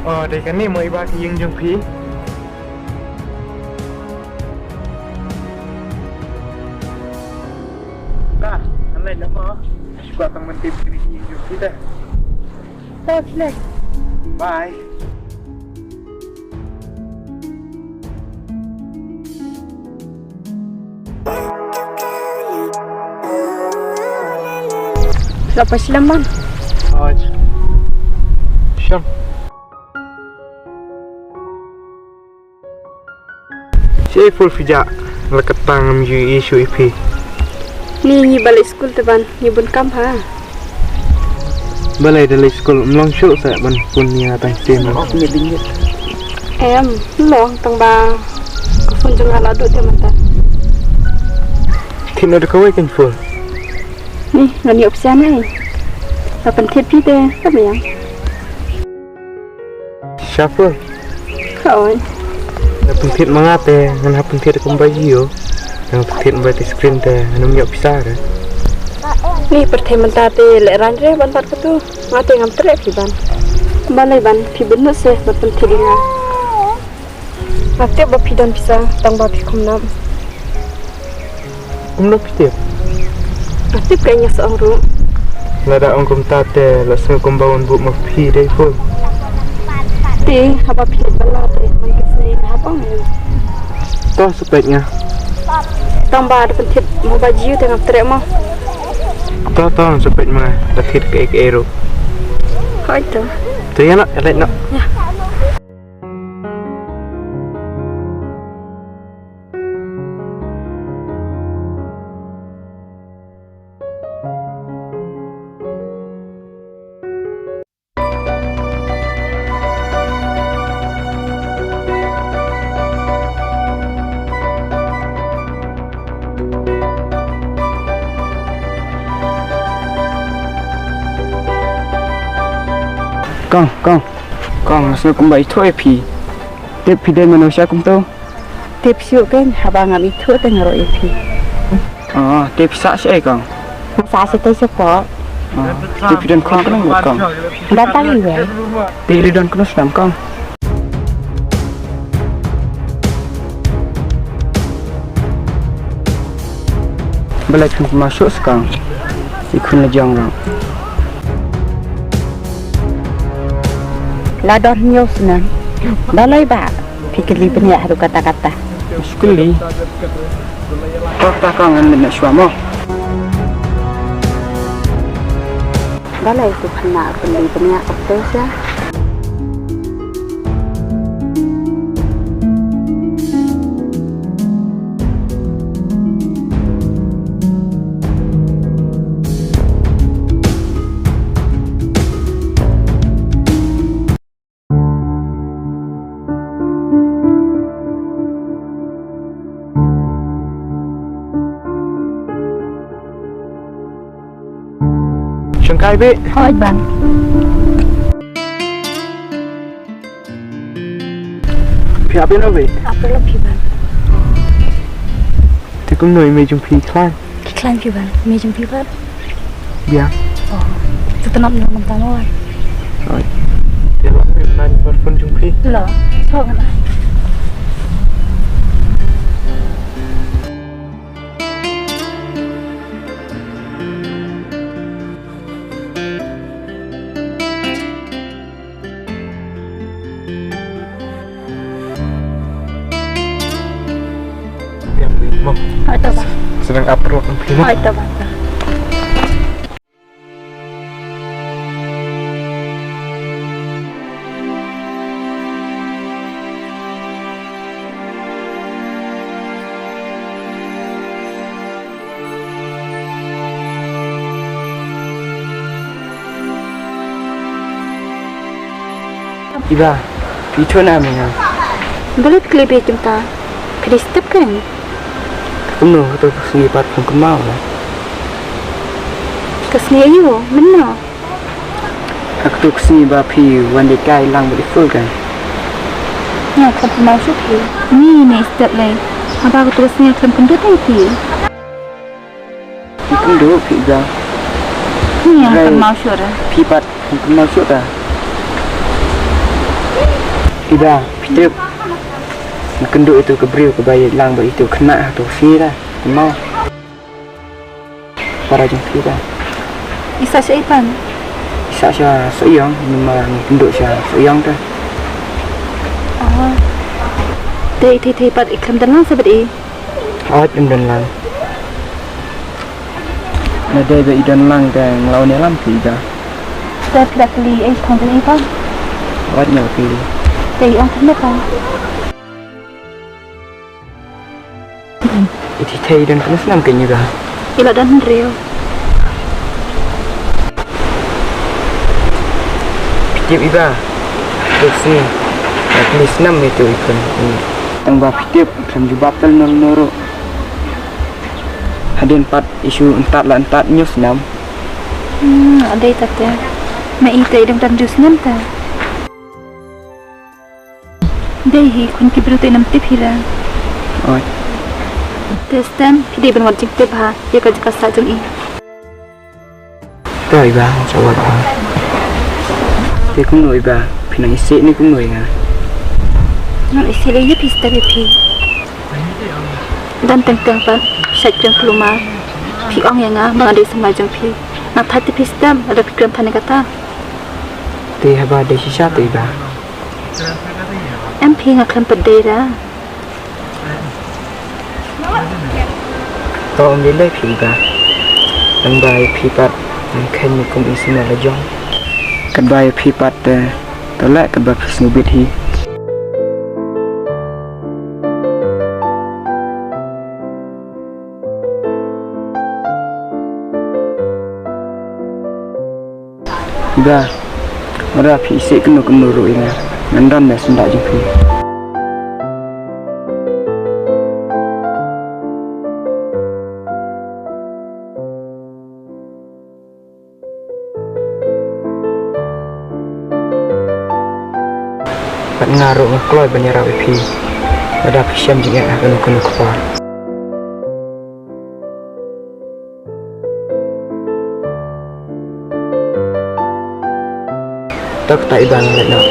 Dari kan ni mau iba yang jong pi. Dah, lain nama. Suka teman tim ini yang jong pi dah. Boleh. Bye. Lepas selaman. Syam. Si full fijak leketang menuju isu IP. Ni balik school tu ban, ni bun kam ha. Balai dari sekolah melong syuk saya ban pun ni atang tim. Ni bingit. Long tang ba. Kufun jeng ala duk te mata. Tin ada kawai kan full. Ni ngani opsian ai. Apan thiết pi te, apa yang? Siapa? Kau. Apan thiết mengate, ngan apan thiết kembali yo. Yang thiết mbak screen te, anu nyak pisah dah. Ni pertemuan tadi leran re ban pat tu. Ngate ngam trek pi ban. Balai ban pi benu se berpen tilinga. Ngate ba pi dan pisah tang ba pi kumnam. Kumnam pi. Ngate kayaknya seorang ru. Lada ongkom tate, langsung kumbawan bu mafi deh pun. Ti, apa pi bala te mai kesini apa ngai. Toh sebaiknya. Tang ba berpen tit mau baju tengah trek mah. Toh sebaiknya dah thiết ke ero. Hai tu. Tu ya nak, elak nak. Ya. Kong, langsung kembali tu pi. Tip pi dan manusia kum tu. Tip siuk kan, abang ngam itu tengah roi pi. Tip sak si kong. Masa saya tu support. Tip pi dan kong kena buat kong. Datang ni weh. Tip dan kena sedang kong. Balai kun masuk sekarang. Ikun lejang orang. Lador nyos nan. Balai ba. Fikir banyak tu kata-kata. Sekali. Kau tak kangen dengan suami. Balai tu kena beli banyak apa sah. Cengkai be. Hai ban. Pihak apa be? Apa lebih ban? Thì cũng nuôi mấy chung phi klan. Klan pi ban, mejem pi ban. Biar. Tu tenam nak mentang oi. Rồi. Thì là mình nên vật phân chung phi. Lo, thôi kan. Hai tu ban. Sedang upload chung phi. Hai tu ban. Iba, phi na mình à. Boleh klip chúng ta. Kristap kan? Cũng nuôi tôi suy bát không có mau là. Kesini ayo, mana? Aku tu kesini bapi wandi kai lang boleh full kan. Ya, kamu mau suki. Ni step lain. Apa aku terusnya akan pendut nanti? Cũng đủ phi ra. Ni yang akan mau suara. Phi bát không có mau suốt à. Ida, pitip. Kenduk itu kebriu ke bayi lang itu kena tu fi dah. Mau. Para jong fi dah. Isa siya ipan. Isa siya suyang, memang kenduk siya suyang dah. Day pat ikram dan lang sabat i. Awat dan lang. Nadai be idan lang dan lawan lam fi dah. Day pilak li ay thong dan ipan. Awat nyau fi. Day ong thong pa. Iti thai dan kena senam ke juga. Ila dan reo. Pitip iba. Terus ni. Kena senam itu ikan. Tang ba pitip sam jubab tel noro. Hadin pat isu entat la entat nyus nam. Ada tate. Ma ite idam dan jus nam ta. Day hi kun kibru te nam tip hila. Oi. Testem hidi ben wajib tip ha. Ya ka jaka sa jong i. Toi ba, jawab ba. Te cũng nuôi ba, phi nang isi ni cũng nuôi nga. Nang isi le ye pista be phi. Dan teng pa sat jong pluma. Phi ong ya nga bang ade sama jong phi. Na thati pistam ada pikram thane kata. Te haba de sisa te ba. Em phi nga khan padera. To om le phi ba. Tang bai phi pat khen ni kum isi na la jong. Kan bai phi pat to la kan ba phi nu bit hi. Ba, ada phi se kenu ro ina. Nandan na syndah jong phi. Pat ngaruh ngekloi banyara phi. Ada phi syam juga kenu kepal. Tak ibang nak.